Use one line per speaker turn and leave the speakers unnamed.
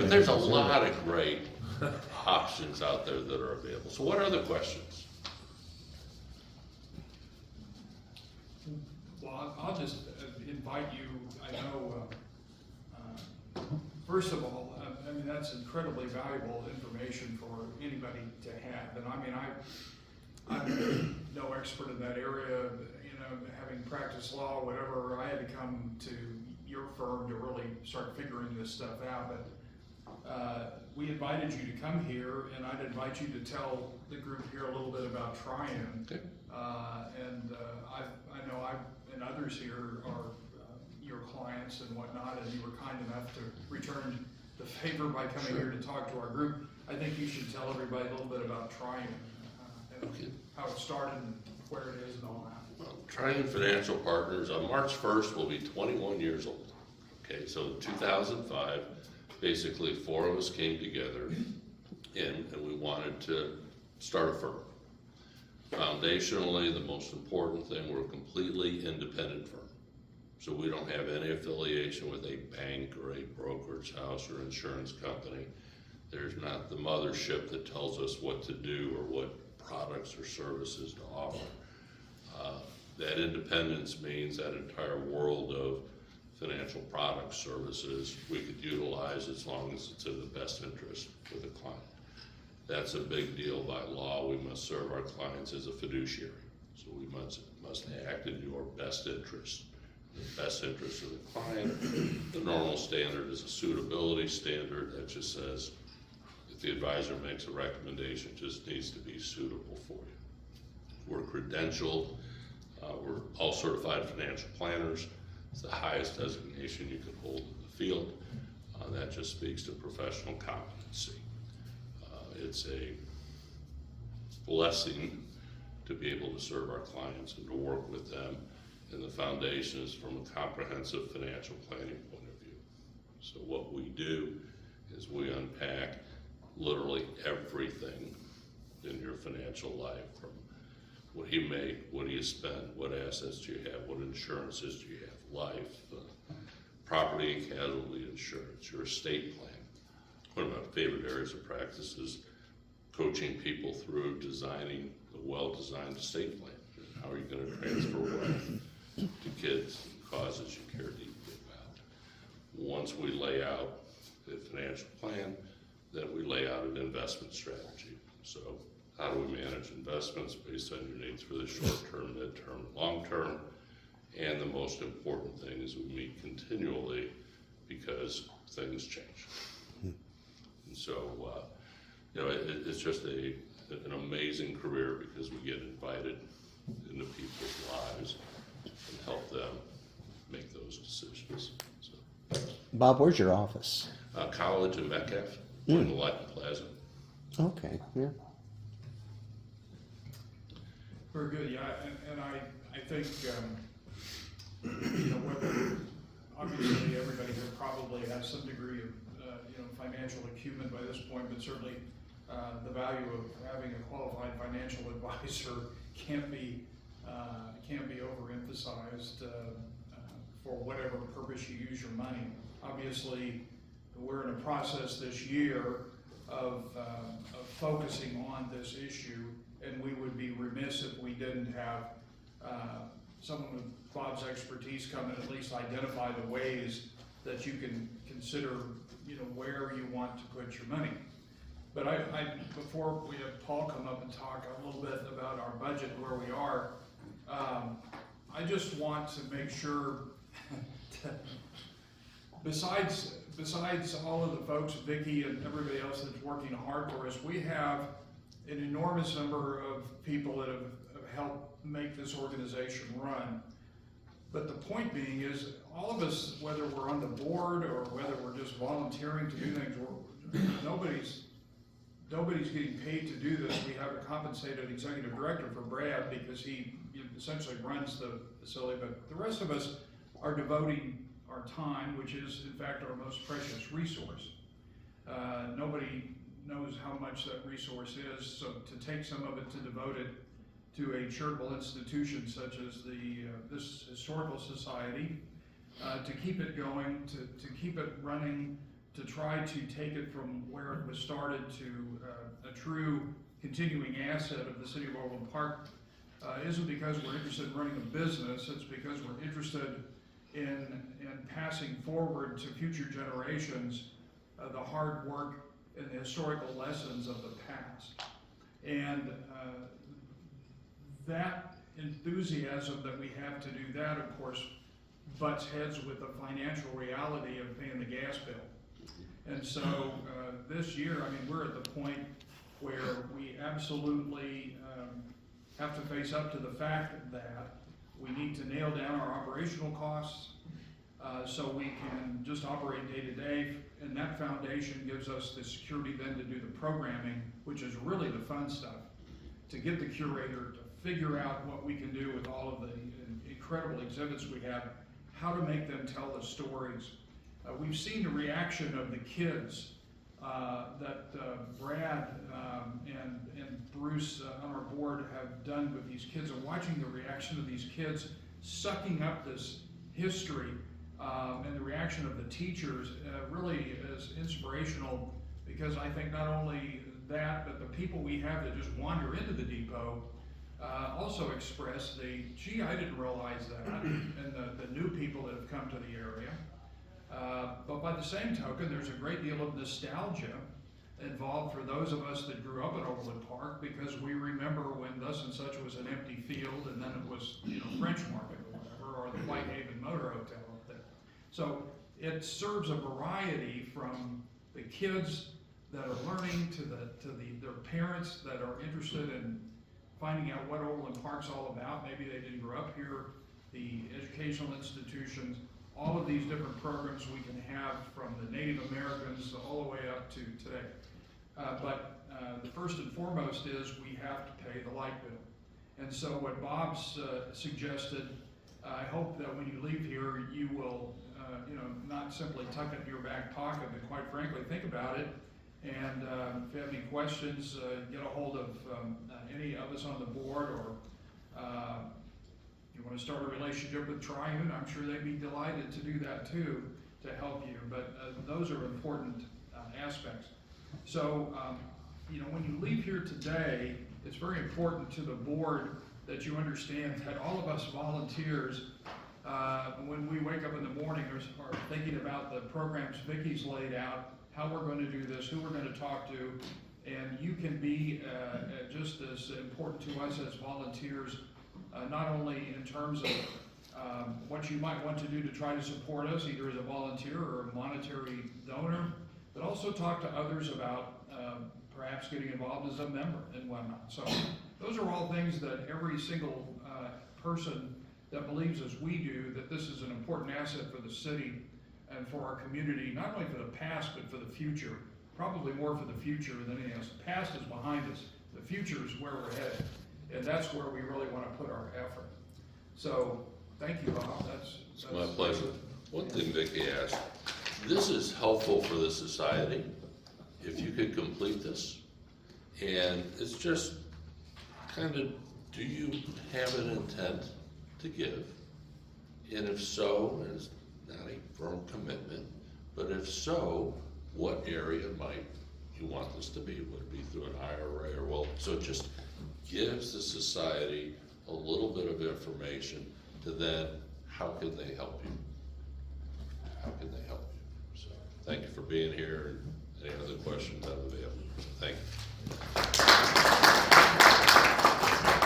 But there's a lot of great options out there that are available. So what are the questions?
Well, I'll just invite you, I know, first of all, I mean, that's incredibly valuable information for anybody to have. And I mean, I'm no expert in that area, you know, having practiced law, whatever. I had to come to your firm to really start figuring this stuff out. But we invited you to come here, and I'd invite you to tell the group here a little bit about Trian.
Okay.
I know I and others here are your clients and whatnot, and you were kind enough to return the favor by coming here to talk to our group. I think you should tell everybody a little bit about Trian, and
Okay.
how it started and where it is and all that.
Well, Trian Financial Partners on March 1st will be 21 years old. Okay, so 2005, basically 4 of us came together and we wanted to start a firm. Foundationally, the most important thing, we're a completely independent firm. So we don't have any affiliation with a bank or a brokerage house or insurance company. There's not the mothership that tells us what to do or what products or services to offer. That independence means that entire world of financial products, services, we could utilize as long as it's in the best interest for the client. That's a big deal by law. We must serve our clients as a fiduciary. So we must act in your best interest. The best interest of the client. The normal standard is a suitability standard that just says if the advisor makes a recommendation, it just needs to be suitable for you. We're credentialed. We're all certified financial planners. It's the highest designation you can hold in the field. That just speaks to professional competency. It's a blessing to be able to serve our clients and to work with them. And the foundation is from a comprehensive financial planning point of view. So what we do is we unpack literally everything in your financial life, from what do you make, what do you spend, what assets do you have, what insurances do you have, life, property and casualty insurance, your estate plan. One of my favorite areas of practice is coaching people through designing a well-designed estate plan. How are you going to transfer wealth to kids and causes you care deeply about? Once we lay out the financial plan, then we lay out an investment strategy. So how do we manage investments based on your needs for the short term, mid-term, long-term? And the most important thing is we meet continually because things change. And so, you know, it's just an amazing career because we get invited into people's lives and help them make those decisions. So,
Bob, where's your office?
College in Metcalf, in the Latin Plaza.
Okay, yeah.
Very good, yeah, and I think, you know, whether, obviously everybody here probably has some degree of, you know, financial acumen by this point, but certainly the value of having a qualified financial advisor can't be overemphasized for whatever purpose you use your money. Obviously, we're in a process this year of focusing on this issue, and we would be remiss if we didn't have someone with Bob's expertise come and at least identify the ways that you can consider, you know, where you want to put your money. But before we have Paul come up and talk a little bit about our budget, where we are, I just want to make sure that besides all of the folks, Vicki and everybody else that's working hard for us, we have an enormous number of people that have helped make this organization run. But the point being is, all of us, whether we're on the board or whether we're just volunteering to do things, nobody's getting paid to do this. We have a compensated executive director for Brad because he essentially runs the facility, but the rest of us are devoting our time, which is in fact our most precious resource. Nobody knows how much that resource is, so to take some of it to devote it to a charitable institution such as this historical society, to keep it going, to keep it running, to try to take it from where it was started to a true continuing asset of the city of Overland Park isn't because we're interested in running a business, it's because we're interested in passing forward to future generations the hard work and the historical lessons of the past. And that enthusiasm that we have to do that, of course, butts heads with the financial reality of paying the gas bill. And so this year, I mean, we're at the point where we absolutely have to face up to the fact that we need to nail down our operational costs so we can just operate day to day. And that foundation gives us the security then to do the programming, which is really the fun stuff, to get the curator to figure out what we can do with all of the incredible exhibits we have, how to make them tell the stories. We've seen the reaction of the kids that Brad and Bruce on our board have done with these kids, and watching the reaction of these kids sucking up this history and the reaction of the teachers really is inspirational, because I think not only that, but the people we have that just wander into the depot also express gee, I didn't realize that, and the new people that have come to the area. But by the same token, there's a great deal of nostalgia involved for those of us that grew up in Overland Park, because we remember when thus and such was an empty field, and then it was, you know, French Market or whatever, or the Whitehaven Motor Hotel up there. So it serves a variety from the kids that are learning to their parents that are interested in finding out what Overland Park's all about. Maybe they didn't grow up here, the educational institutions, all of these different programs we can have, from the Native Americans all the way up to today. But the first and foremost is we have to pay the light bill. And so what Bob's suggested, I hope that when you leave here, you will not simply tuck it in your back pocket, but quite frankly, think about it. And if you have any questions, get a hold of any of us on the board, or you want to start a relationship with Triune, I'm sure they'd be delighted to do that too, to help you. But those are important aspects. So, when you leave here today, it's very important to the board that you understand that all of us volunteers, when we wake up in the morning, are thinking about the programs Vicky's laid out, how we're going to do this, who we're going to talk to, and you can be just as important to us as volunteers, not only in terms of what you might want to do to try to support us, either as a volunteer or a monetary donor, but also talk to others about perhaps getting involved as a member and whatnot. So those are all things that every single person that believes as we do that this is an important asset for the city and for our community, not only for the past, but for the future. Probably more for the future than anything else. The past is behind us. The future is where we're headed. And that's where we really want to put our effort. So, thank you, Bob. That's
my pleasure. One thing Vicki asked, this is helpful for the society, if you could complete this. And it's just kind of, do you have an intent to give? And if so, and it's not a firm commitment, but if so, what area might you want this to be? Would it be through an IRA or so it just gives the society a little bit of information to then, how can they help you? How can they help you? So thank you for being here. Any other questions?